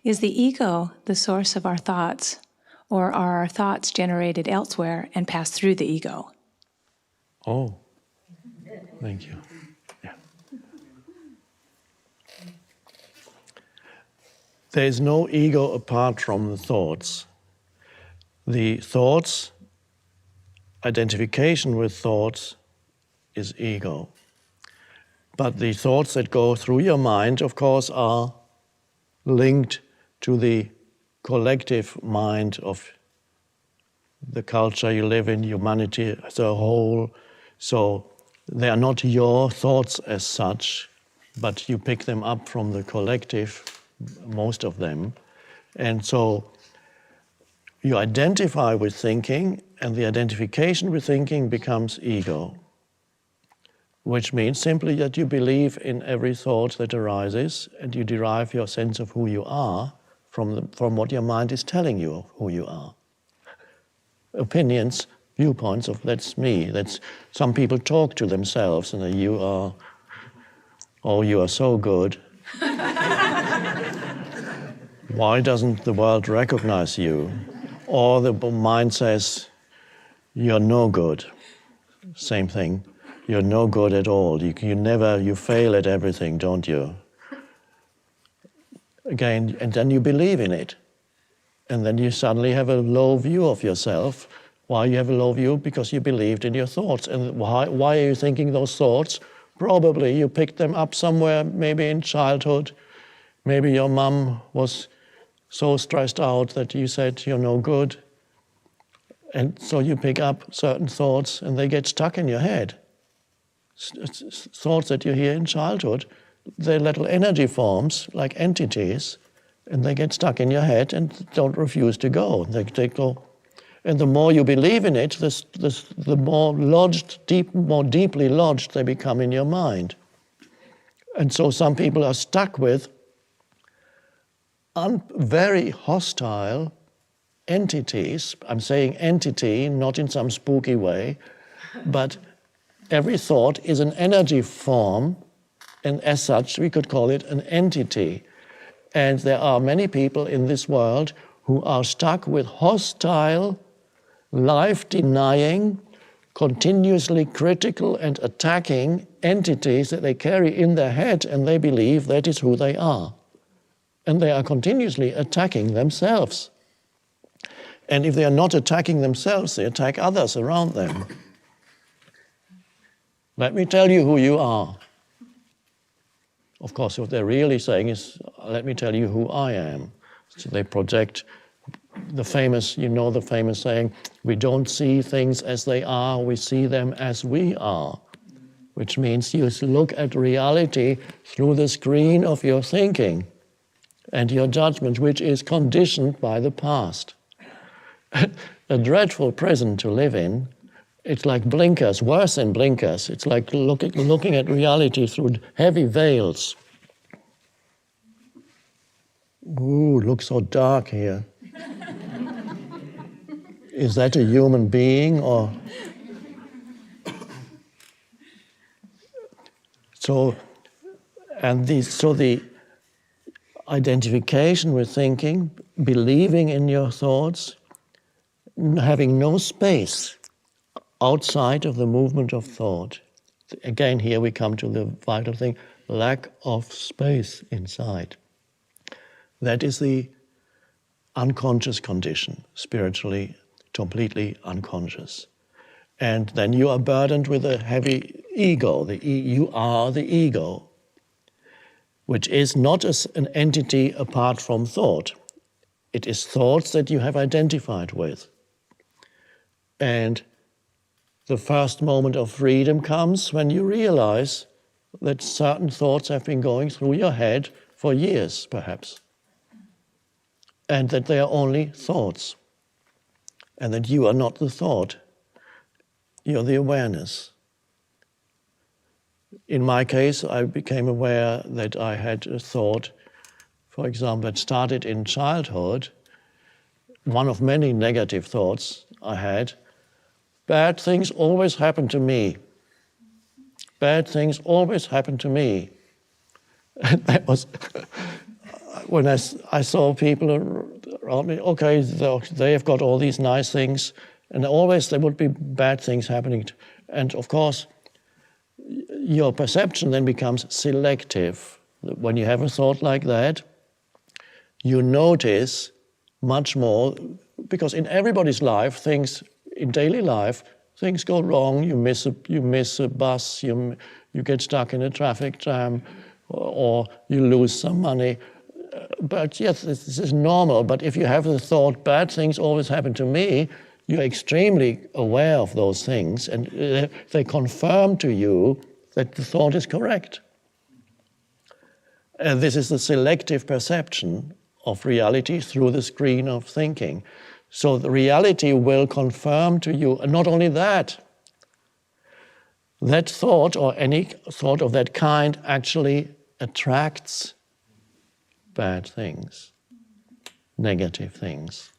Is the ego the source of our thoughts, or are our thoughts generated elsewhere and pass through the ego? Oh, thank you. Yeah. There is no ego apart from the thoughts. The thoughts, identification with thoughts is ego. But the thoughts that go through your mind, of course, are linked to the collective mind of the culture you live in, humanity as a whole. So they are not your thoughts as such, but you pick them up from the collective, most of them. And so you identify with thinking, and the identification with thinking becomes ego, which means simply that you believe in every thought that arises, and you derive your sense of who you are from what your mind is telling you of who you are. Opinions, viewpoints of that's me. That's some people talk to themselves and you are so good. Why doesn't the world recognize you? Or the mind says, you're no good. Same thing. You're no good at all. You fail at everything, don't you? Again, and then you believe in it. And then you suddenly have a low view of yourself. Why you have a low view? Because you believed in your thoughts. And why are you thinking those thoughts? Probably you picked them up somewhere, maybe in childhood. Maybe your mom was so stressed out that you said you're no good. And so you pick up certain thoughts and they get stuck in your head. Thoughts that you hear in childhood, they're little energy forms, like entities, and they get stuck in your head and don't refuse to go. They go. And the more you believe in it, the more more deeply lodged they become in your mind. And so some people are stuck with very hostile entities. I'm saying entity, not in some spooky way, but every thought is an energy form, and as such, we could call it an entity. And there are many people in this world who are stuck with hostile, life-denying, continuously critical and attacking entities that they carry in their head, and they believe that is who they are. And they are continuously attacking themselves. And if they are not attacking themselves, they attack others around them. Let me tell you who you are. Of course, what they're really saying is, let me tell you who I am. So they project the famous saying, we don't see things as they are, we see them as we are. Which means you look at reality through the screen of your thinking and your judgment, which is conditioned by the past. A dreadful prison to live in. It's like blinkers, worse than blinkers. It's like looking at reality through heavy veils. Ooh, looks so dark here. Is that a human being or? So the identification with thinking, believing in your thoughts, having no space outside of the movement of thought. Again, here we come to the vital thing, lack of space inside. That is the unconscious condition, spiritually, completely unconscious. And then you are burdened with a heavy ego. You are the ego, which is not an entity apart from thought. It is thoughts that you have identified with. And the first moment of freedom comes when you realize that certain thoughts have been going through your head for years, perhaps, and that they are only thoughts, and that you are not the thought, you're the awareness. In my case, I became aware that I had a thought, for example, that started in childhood, one of many negative thoughts I had. Bad things always happen to me. Bad things always happen to me. And that was, when I saw people around me, okay, they have got all these nice things, and always there would be bad things happening. And of course, your perception then becomes selective. When you have a thought like that, you notice much more, because in everybody's life, things in daily life, things go wrong. You miss a bus. You get stuck in a traffic jam, or you lose some money. But yes, this is normal. But if you have the thought, bad things always happen to me, you're extremely aware of those things, and they confirm to you that the thought is correct. And this is the selective perception of reality through the screen of thinking. So the reality will confirm to you, and not only that, that thought or any thought of that kind actually attracts bad things, negative things.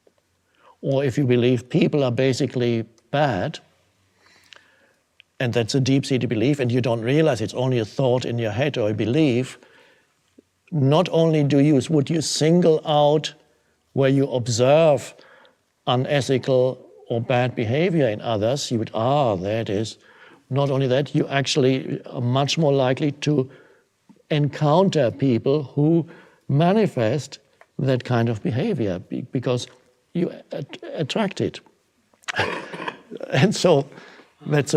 Or if you believe people are basically bad, and that's a deep-seated belief, and you don't realize it's only a thought in your head or a belief, not only would you single out where you observe unethical or bad behavior in others, you would, there it is. Not only that, you actually are much more likely to encounter people who manifest that kind of behavior because you attract it. And so that's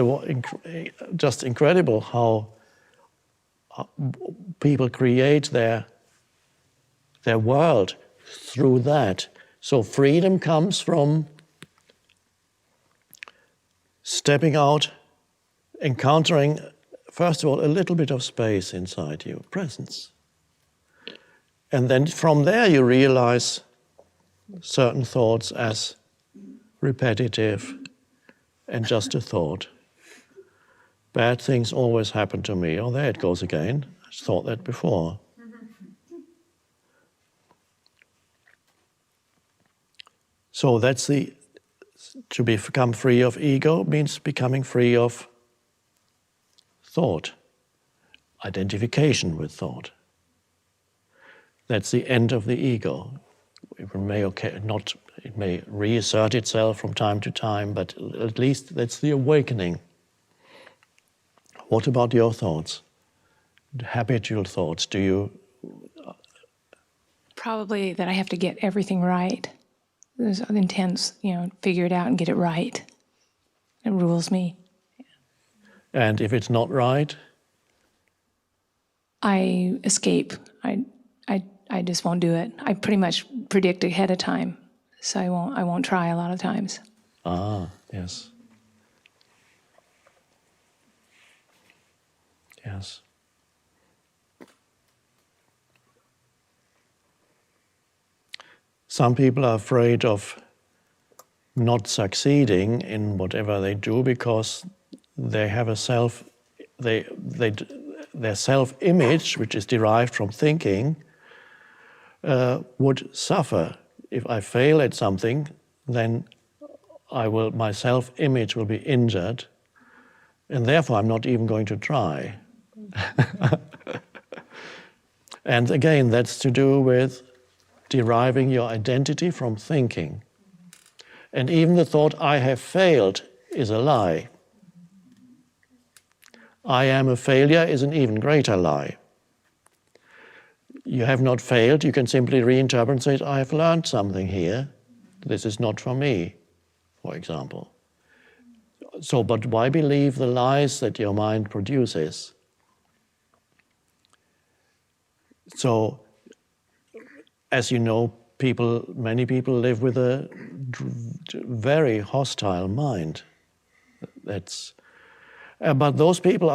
just incredible how people create their world through that. So freedom comes from stepping out, encountering, first of all, a little bit of space inside you, presence. And then from there you realize certain thoughts as repetitive and just a thought. Bad things always happen to me. Oh, there it goes again. I thought that before. So that's to become free of ego means becoming free of thought, identification with thought. That's the end of the ego. It may reassert itself from time to time, but at least that's the awakening. What about your thoughts? Habitual thoughts, do you? Probably that I have to get everything right. There's an intense, figure it out and get it right. It rules me. And if it's not right? I escape. I just won't do it. I pretty much predict ahead of time, so I won't try a lot of times. Yes. Yes. Some people are afraid of not succeeding in whatever they do because they have their self-image, which is derived from thinking, would suffer. If I fail at something, then my self-image will be injured, and therefore I'm not even going to try. And again, that's to do with deriving your identity from thinking. And even the thought, I have failed, is a lie. I am a failure is an even greater lie. You have not failed, you can simply reinterpret and say, I have learned something here. This is not for me, for example. So, but why believe the lies that your mind produces? So, as you know, many people live with a very hostile mind. But those people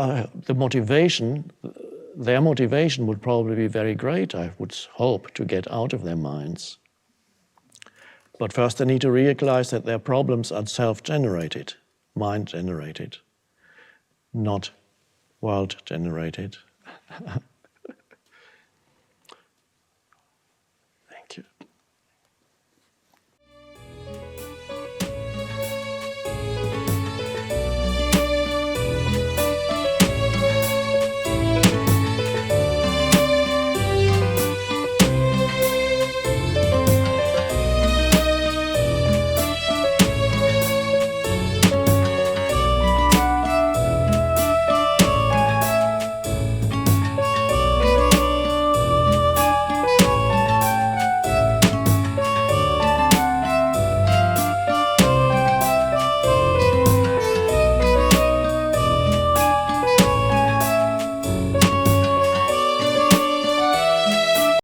their motivation would probably be very great, I would hope, to get out of their minds. But first they need to realize that their problems are self-generated, mind-generated, not world-generated.